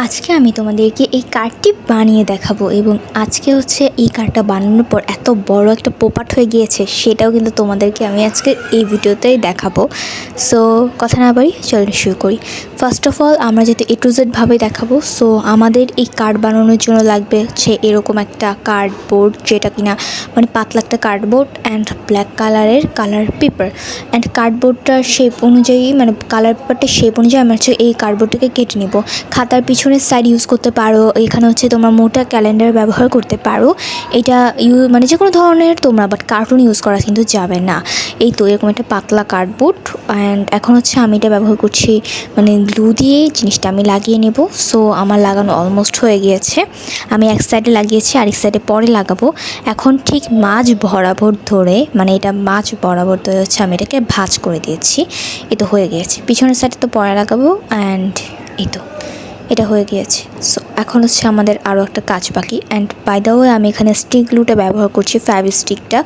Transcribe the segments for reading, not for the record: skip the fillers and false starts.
আজকে আমি তোমাদেরকে এই কার্ডটি বানিয়ে দেখাবো এবং আজকে হচ্ছে এই কার্ডটা বানানোর পর এত বড় একটা পোপাট হয়ে গিয়েছে সেটাও কিন্তু তোমাদেরকে আমি আজকে এই ভিডিওতেই দেখাবো। সো কথা না বাড়ি চলুন শুরু করি। ফার্স্ট অফ অল আমরা যেহেতু A to Z ভাবে দেখাবো, সো আমাদের এই কার্ড বানানোর জন্য লাগবে হচ্ছে এরকম একটা কার্ডবোর্ড, যেটা কিনা মানে পাতলা একটা কার্ডবোর্ড অ্যান্ড ব্ল্যাক কালারের কালার পেপার অ্যান্ড কার্ডবোর্ডটার শেপ অনুযায়ী মানে কালার পেপারটার শেপ অনুযায়ী আমরা হচ্ছে এই কার্ডবোর্ডটাকে কেটে নেব। খাতার পিছনের সাইড ইউজ করতে পারো, এখানে হচ্ছে তোমরা মোটা ক্যালেন্ডার ব্যবহার করতে পারো। এটা মানে যে কোনো ধরনের তোমরা বাট কার্টুন ইউজ করা কিন্তু যাবে না। এই তো এরকম একটা পাতলা কার্ডবোর্ড অ্যান্ড এখন হচ্ছে আমি এটা ব্যবহার করছি মানে গ্লু দিয়ে জিনিসটা আমি লাগিয়ে নেব। সো আমার লাগানো অলমোস্ট হয়ে গিয়েছে। আমি এক সাইডে লাগিয়েছি, আরেক সাইডে পরে লাগাবো। এখন ঠিক মাঝ বরাবর ধরে মানে এটা মাঝ বরাবর ধরে হচ্ছে আমি এটাকে ভাঁজ করে দিয়েছি। এ তো হয়ে গিয়েছে। পিছনের সাইডে তো পরে লাগাবো অ্যান্ড এই তো এটা হয়ে গিয়েছে। সো এখন হচ্ছে আমাদের আরও একটা কাজ বাকি। অ্যান্ড বাই দ্য ওয়ে আমি এখানে স্টিক গ্লুটা ব্যবহার করছি, ফ্যাব্রিস্টিকটা।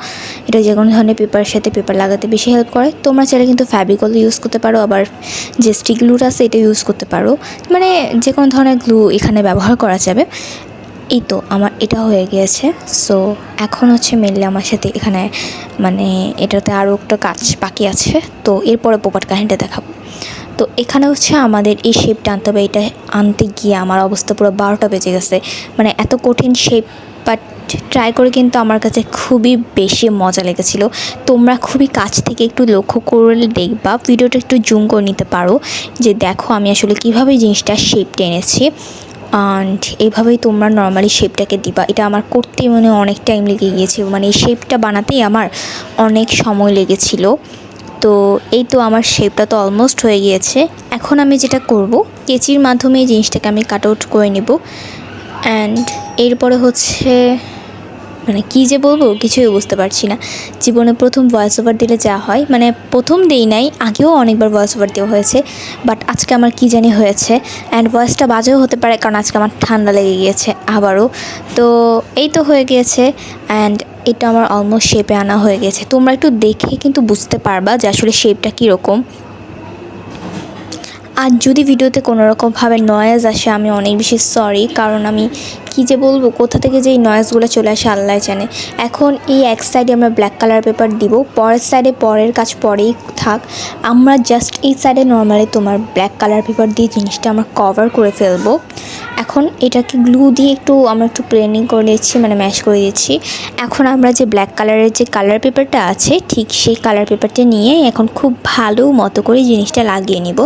এটা যে কোনো ধরনের পেপারের সাথে পেপার লাগাতে বেশি হেল্প করে। তোমরা চাইলে কিন্তু ফ্যাব্রিকল ইউজ করতে পারো, আবার যে স্টিক গ্লুটা আছে এটা ইউজ করতে পারো, মানে যে কোনো ধরনের গ্লু এখানে ব্যবহার করা যাবে। এই তো আমার এটা হয়ে গিয়েছে। সো এখন হচ্ছে মেনলি আমার সাথে এখানে মানে এটাতে আরও একটা কাজ বাকি আছে। তো এরপরে পোপাট কাহিনিটা দেখাবো। তো এখানে হচ্ছে আমাদের এই শেপটা আনতে হবে। এটা আনতে গিয়ে আমার অবস্থা পুরো 12টা বেজে গেছে, মানে এত কঠিন শেপ। বাট ট্রাই করে কিন্তু আমার কাছে খুবই বেশি মজা লেগেছিলো। তোমরা খুবই কাছ থেকে একটু লক্ষ্য করলে দেখবা, ভিডিওটা একটু জুম করে নিতে পারো যে দেখো আমি আসলে কীভাবে জিনিসটা শেপটা এনেছি। অ্যান্ড এইভাবেই তোমরা নর্মালি শেপটাকে দিবা। এটা আমার করতে মানে অনেক টাইম লেগে গিয়েছিল, মানে এই শেপটা বানাতেই আমার অনেক সময় লেগেছিল। তো এই তো আমার শেপটা তো অলমোস্ট হয়ে গিয়েছে। এখন আমি যেটা করব, কেচির মাধ্যমে এই জিনিসটাকে আমি কাট আউট করে নেব। অ্যান্ড এরপরে হচ্ছে মানে কী যে বলবো কিছুই বুঝতে পারছি না। জীবনে প্রথম ভয়েস ওভার দিলে যা হয়, মানে প্রথম দেই নাই, আগেও অনেকবার ভয়েস ওভার দেওয়া হয়েছে, বাট আজকে আমার কী জানি হয়েছে। অ্যান্ড ভয়েসটা বাজেও হতে পারে কারণ আজকে আমার ঠান্ডা লেগে গিয়েছে আবারও। তো এই তো হয়ে গিয়েছে অ্যান্ড এটা আমার অলমোস্ট শেপে আনা হয়ে গেছে। তোমরা একটু দেখে কিন্তু বুঝতে পারবা যে আসলে শেপটা কীরকম। আর যদি ভিডিওতে কোনো রকমভাবে নয়েজ আসে আমি অনেক বেশি সরি, কারণ আমি কী যে বলবো কোথা থেকে যে এই নয়েজগুলো চলে আসে আল্লাহ জানে। এখন এই এক সাইডে আমরা ব্ল্যাক কালার পেপার দিব, পরের সাইডে পরের কাজ পরেই থাক। আমরা জাস্ট এই সাইডে নর্মালি তোমার ব্ল্যাক কালার পেপার দিয়ে জিনিসটা আমরা কভার করে ফেলবো। এখন এটাকে গ্লু দিয়ে আমরা একটু প্লেনিং করে দিচ্ছি, মানে ম্যাশ করে দিচ্ছি। এখন আমরা যে ব্ল্যাক কালারের যে কালার পেপারটা আছে ঠিক সেই কালার পেপারটা নিয়ে এখন খুব ভালো মতো করে জিনিসটা লাগিয়ে নিব।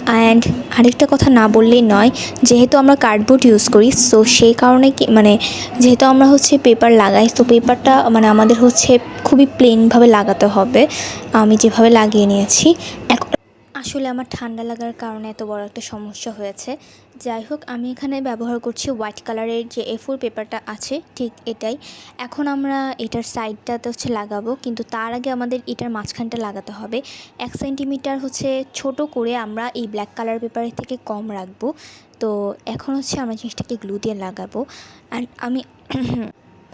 অ্যান্ড আরেকটা কথা না বললেই নয়, যেহেতু আমরা কার্ডবোর্ড ইউজ করি, সো সেই কারণে কি মানে যেহেতু আমরা হচ্ছে পেপার লাগাই, তো পেপারটা মানে আমাদের হচ্ছে খুবই প্লেনভাবে লাগাতে হবে। আমি যেভাবে লাগিয়ে নিয়েছি। এখন আসলে আমার ঠান্ডা লাগার কারণে এত বড় একটা সমস্যা হয়েছে। যাই হোক, আমি এখানে ব্যবহার করছি হোয়াইট কালারের যে A4 পেপারটা আছে ঠিক এটাই। এখন আমরা এটার সাইডটাতে হচ্ছে লাগাবো, কিন্তু তার আগে আমাদের এটার মাঝখানটা লাগাতে হবে। 1 সেন্টিমিটার হচ্ছে ছোট করে আমরা এই ব্ল্যাক কালার পেপারের থেকে কম রাখবো। তো এখন হচ্ছে আমরা জিনিসটাকে গ্লু দিয়ে লাগাবো। অ্যান্ড আমি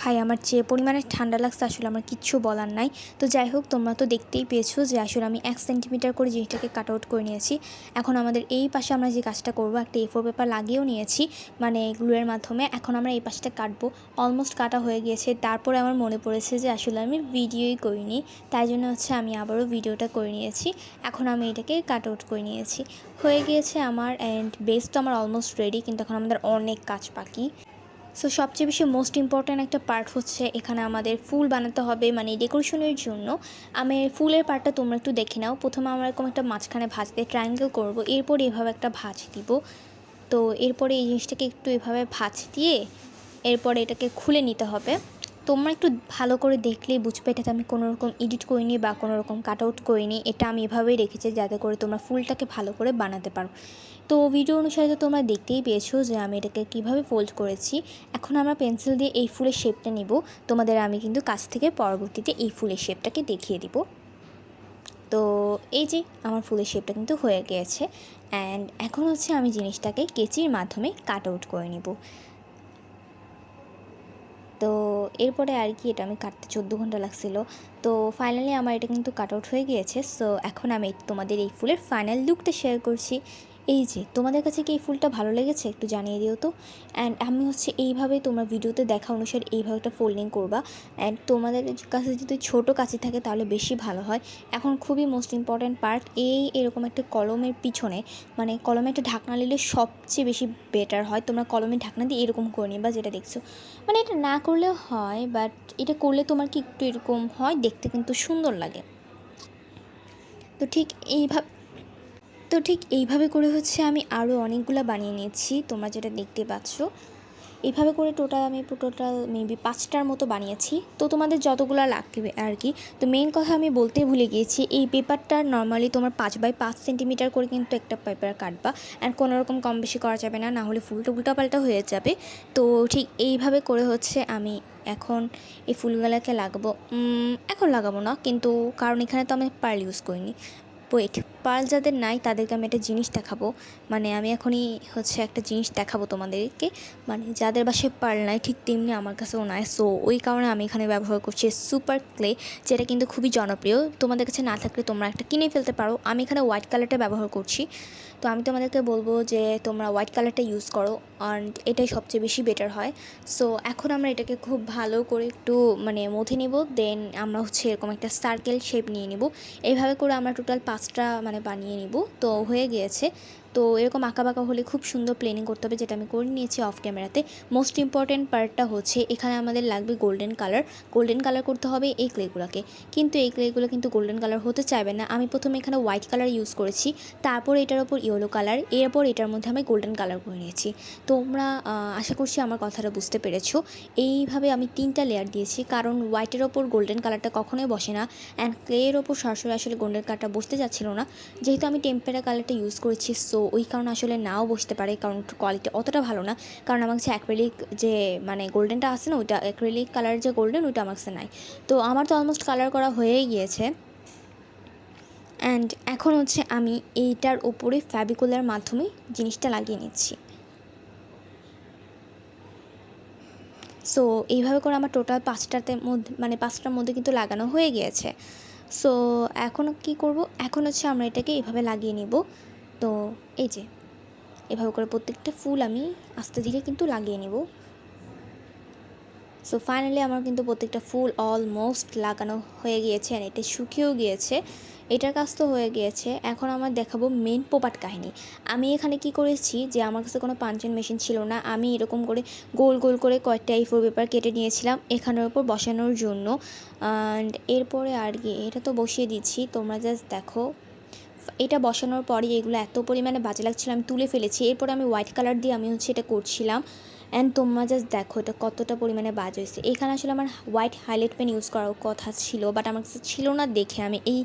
ভাই আমার যে পরিমাণে ঠান্ডা লাগছে আসলে আমার কিচ্ছু বলার নাই। তো যাই হোক, তোমরা তো দেখতেই পেয়েছো যে আসলে আমি 1 সেন্টিমিটার করে জিনিসটাকে কাট আউট করে নিয়েছি। এখন আমাদের এই পাশে আমরা যে কাজটা করবো, একটা A4 পেপার লাগিয়েও নিয়েছি মানে গ্লুয়ের মাধ্যমে। এখন আমরা এই পাশটা কাটবো। অলমোস্ট কাটা হয়ে গিয়েছে। তারপরে আমার মনে পড়েছে যে আসলে আমি ভিডিওই করিনি, তাই জন্য হচ্ছে আমি আবারও ভিডিওটা করে নিয়েছি। এখন আমি এটাকে কাট আউট করে নিয়েছি, হয়ে গিয়েছে আমার। অ্যান্ড বেস তো আমার অলমোস্ট রেডি, কিন্তু এখন আমাদের অনেক কাজ বাকি। সো সবচেয়ে বেশি মোস্ট ইম্পর্ট্যান্ট একটা পার্ট হচ্ছে এখানে আমাদের ফুল বানাতে হবে, মানে ডেকোরেশনের জন্য। আমি ফুলের পার্টটা তোমরা একটু দেখে নাও। প্রথমে আমরা এরকম একটা মাঝখানে ভাঁজ দিয়ে ট্রায়াঙ্গেল করব, এরপর এভাবে একটা ভাঁজ দিব। তো এরপরে এই জিনিসটাকে একটু এভাবে ভাঁজ দিয়ে এরপরে এটাকে খুলে নিতে হবে। তোমরা একটু ভালো করে দেখলেই বুঝবে এটাতে আমি কোনো রকম এডিট করিনি বা কোনো রকম কাট আউট করিনি। এটা আমি এভাবেই রেখেছি যাতে করে তোমরা ফুলটাকে ভালো করে বানাতে পারো। তো ভিডিও অনুসারে তো তোমরা দেখতেই পেয়েছো যে আমি এটাকে কীভাবে ফোল্ড করেছি। এখন আমরা পেন্সিল দিয়ে এই ফুলের শেপটা নিব। তোমাদের আমি কিন্তু কাছ থেকে পরবর্তীতে এই ফুলের শেপটাকে দেখিয়ে দিব। তো এই যে আমার ফুলের শেপটা কিন্তু হয়ে গিয়েছে। অ্যান্ড এখন হচ্ছে আমি জিনিসটাকে কেচির মাধ্যমে কাট আউট করে নিব। তো এরপরে আর কি, এটা আমি কাটতে 14 ঘন্টা লাগছিলো। তো ফাইনালি আমার এটা কিন্তু কাট আউট হয়ে গিয়েছে। সো এখন আমি তোমাদের এই ফুলের ফাইনাল লুকটা শেয়ার করছি। এই যে তোমাদের কাছে কি এই ফুলটা ভালো লেগেছে একটু জানিয়ে দিও তো। অ্যান্ড আমি হচ্ছে এইভাবে তোমরা ভিডিওতে দেখা অনুসারে এইভাবে একটা ফোল্ডিং করবা। অ্যান্ড তোমাদের কাছে যদি ছোটো কাঁচি থাকে তাহলে বেশি ভালো হয়। এখন খুবই মোস্ট ইম্পর্ট্যান্ট পার্ট, এরকম একটা কলমের পিছনে মানে কলমে একটা ঢাকনা নিলে সবচেয়ে বেশি বেটার হয়। তোমরা কলমের ঢাকনা দিয়ে এরকম করে নিবা যেটা দেখছো, মানে এটা না করলেও হয়, বাট এটা করলে তোমার কি একটু এরকম হয়, দেখতে কিন্তু সুন্দর লাগে। তো ঠিক এইভাবে করে হচ্ছে আমি আরও অনেকগুলো বানিয়ে নিয়েছি, তোমরা যেটা দেখতে পাচ্ছ। এইভাবে করে আমি টোটাল মেবি 5টার মতো বানিয়েছি। তো তোমাদের যতগুলো লাগবে আর কি। তো মেইন কথা আমি বলতে ভুলে গিয়েছি, এই পেপারটা নর্মালি তোমার 5x5 সেন্টিমিটার করে কিন্তু একটা পেপার কাটবা। অ্যান্ড কোনো রকম কম বেশি করা যাবে না, নাহলে ফুলটা উল্টাপাল্টা হয়ে যাবে। তো ঠিক এইভাবে করে হচ্ছে আমি এখন এই ফুলগুলোকে লাগাবো। এখন লাগাবো না কিন্তু, কারণ এখানে তো আমি পার্ল ইউজ করিনি। ওয়েট, পার্ল যাদের নাই তাদেরকে আমি একটা জিনিস দেখাবো। মানে আমি এখনই হচ্ছে একটা জিনিস দেখাবো তোমাদেরকে, মানে যাদের বাসায় পার্ল নাই ঠিক তেমনি আমার কাছেও নাই। সো ওই কারণে আমি এখানে ব্যবহার করছি সুপার ক্লে, যেটা কিন্তু খুবই জনপ্রিয়। তোমাদের কাছে না থাকলে তোমরা একটা কিনে ফেলতে পারো। আমি এখানে হোয়াইট কালারটা ব্যবহার করছি। তো আমি তোমাদেরকে বলবো যে তোমরা হোয়াইট কালারটা ইউজ করো, অ্যান্ড এটাই সবচেয়ে বেশি বেটার হয়। সো এখন আমরা এটাকে খুব ভালো করে একটু মানে মথে নিব। দেন আমরা হচ্ছে এরকম একটা সার্কেল শেপ নিয়ে নিব। এইভাবে করে আমরা টোটাল 5টা মানে বানিয়ে নিব। তো হয়ে গিয়েছে। তো এরকম আঁকাবাঁকা হলে খুব সুন্দর প্লেনিং করতে হবে, যেটা আমি করে নিয়েছি অফ ক্যামেরাতে। মোস্ট ইম্পর্ট্যান্ট পার্টটা হচ্ছে এখানে আমাদের লাগবে গোল্ডেন কালার করতে হবে এই ক্লেগুলোকে। কিন্তু এই ক্লেগুলো কিন্তু গোল্ডেন কালার হতে চাইবে না। আমি প্রথমে এখানে হোয়াইট কালার ইউজ করেছি, তারপর এটার ওপর ইয়েলো কালার, এরপর এটার মধ্যে আমি গোল্ডেন কালার করে নিয়েছি। তোমরা আশা করছি আমার কথাটা বুঝতে পেরেছো। এইভাবে আমি 3টা লেয়ার দিয়েছি, কারণ হোয়াইটের ওপর গোল্ডেন কালারটা কখনোই বসে না, অ্যান্ড ক্লের ওপর সরাসরি আসলে গোল্ডেন কালারটা বসতে যাচ্ছিলো না। যেহেতু আমি টেম্পারা কালারটা ইউজ করেছি, সো ওই কারণে আসলে নাও বসতে পারে, কারণ কোয়ালিটি অতটা ভালো না। কারণ আমার কাছে অ্যাক্রিলিক যে মানে গোল্ডেনটা আছে না, ওইটা অ্যাক্রিলিক কালার যে গোল্ডেন ওইটা আমার কাছে নাই। তো আমার তো অলমোস্ট কালার করা হয়েই গিয়েছে। অ্যান্ড এখন হচ্ছে আমি এইটার ওপরে ফ্যাবিকোলার মাধ্যমে জিনিসটা লাগিয়ে নিচ্ছি। সো এইভাবে করে আমার টোটাল 5টার মধ্যে কিন্তু লাগানো হয়ে গিয়েছে। সো এখন কি করব, এখন হচ্ছে আমরা এটাকে এভাবে লাগিয়ে নিব। তো এই যে এভাবে করে প্রত্যেকটা ফুল আমি আস্তে ধীরে কিন্তু লাগিয়ে নিব। সো ফাইনালি আমার কিন্তু প্রত্যেকটা ফুল অলমোস্ট লাগানো হয়ে গিয়েছে, আর এটা শুকিয়েও গিয়েছে। এটার কাজ তো হয়ে গিয়েছে। এখন আমার দেখাবো মেন পোপাট কাহিনী। আমি এখানে কি করেছি, যে আমার কাছে কোনো পাঞ্চিং মেশিন ছিল না, আমি এরকম করে গোল গোল করে কয়েকটা A4 পেপার কেটে নিয়েছিলাম এখানের ওপর বসানোর জন্য। অ্যান্ড এরপরে আর কি এটা তো বসিয়ে দিচ্ছি, তোমরা জাস্ট দেখো। এটা বসানোর পরে এগুলো এত পরিমাণে বাজে লাগছিল, আমি তুলে ফেলেছি। এরপরে আমি হোয়াইট কালার দিয়ে আমি হচ্ছে এটা করছিলাম। অ্যান্ড তোমরা জাস্ট দেখো এটা কতটা পরিমাণে বাজে হয়েছে। এখানে আসলে আমার হোয়াইট হাইলাইট পেন ইউজ করার কথা ছিল, বাট আমার কাছে ছিল না দেখে আমি এই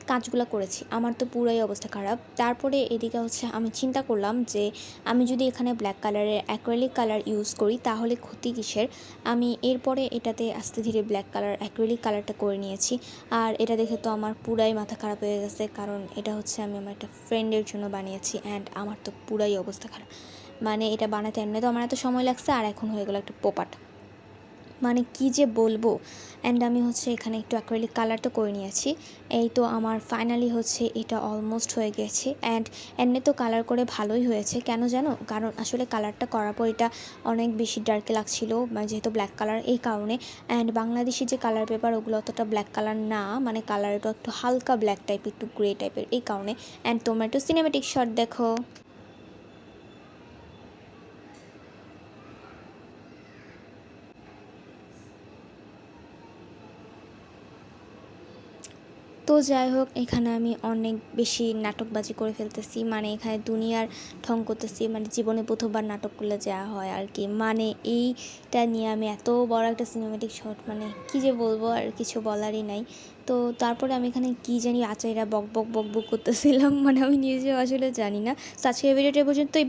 কাজগুলো করেছি। আমার তো পুরোই অবস্থা খারাপ। তারপরে এদিকে হচ্ছে আমি চিন্তা করলাম যে আমি যদি এখানে ব্ল্যাক কালারের অ্যাক্রিলিক কালার ইউজ করি তাহলে ক্ষতি কিসের। আমি এরপরে এটাতে আস্তে ধীরে ব্ল্যাক কালার অ্যাক্রিলিক কালারটা করে নিয়েছি। আর এটা দেখে তো আমার পুরাই মাথা খারাপ হয়ে গেছে, কারণ এটা হচ্ছে আমি আমার একটা ফ্রেন্ডের জন্য বানিয়েছি, অ্যান্ড আমার তো পুরাই অবস্থা খারাপ। মানে এটা বানাতে এমনি তো আমার এত সময় লাগছে, আর এখন হয়ে গেলো একটা পোপাট, মানে কি যে বলবো। অ্যান্ড আমি হচ্ছে এখানে একটু অ্যাক্রিলিক কালার তো করে নিয়েছি। এই তো আমার ফাইনালি হচ্ছে এটা অলমোস্ট হয়ে গেছে। অ্যান্ড এমনি তো কালার করে ভালোই হয়েছে, কেন জানো, কারণ আসলে কালারটা করার পর এটা অনেক বেশি ডার্কে লাগছিলো, মানে যেহেতু ব্ল্যাক কালার এই কারণে। অ্যান্ড বাংলাদেশি যে কালার পেপার ওগুলো অতটা ব্ল্যাক কালার না, মানে কালারটা একটু হালকা ব্ল্যাক টাইপের, একটু গ্রে টাইপের এই কারণে। অ্যান্ড তোমরা একটু সিনেমেটিক শট দেখো। তো যাই হোক, এখানে আমি অনেক বেশি নাটকবাজি করে ফেলতেছি, মানে এখানে দুনিয়ার ঢং করতেছি, মানে জীবনে প্রথমবার নাটক করলে যা হয় আর কি। মানে এইটা নিয়ে আমি এত বড় একটা সিনেমেটিক শট, মানে কি যে বলবো, আর কিছু বলারই নাই। তো তারপরে আমি এখানে কি জানি আচাইরা বক বক বক বক করতেছিলাম, মানে আমি নিজেও আসলে জানি না। তো আজকের ভিডিওটা পর্যন্তই।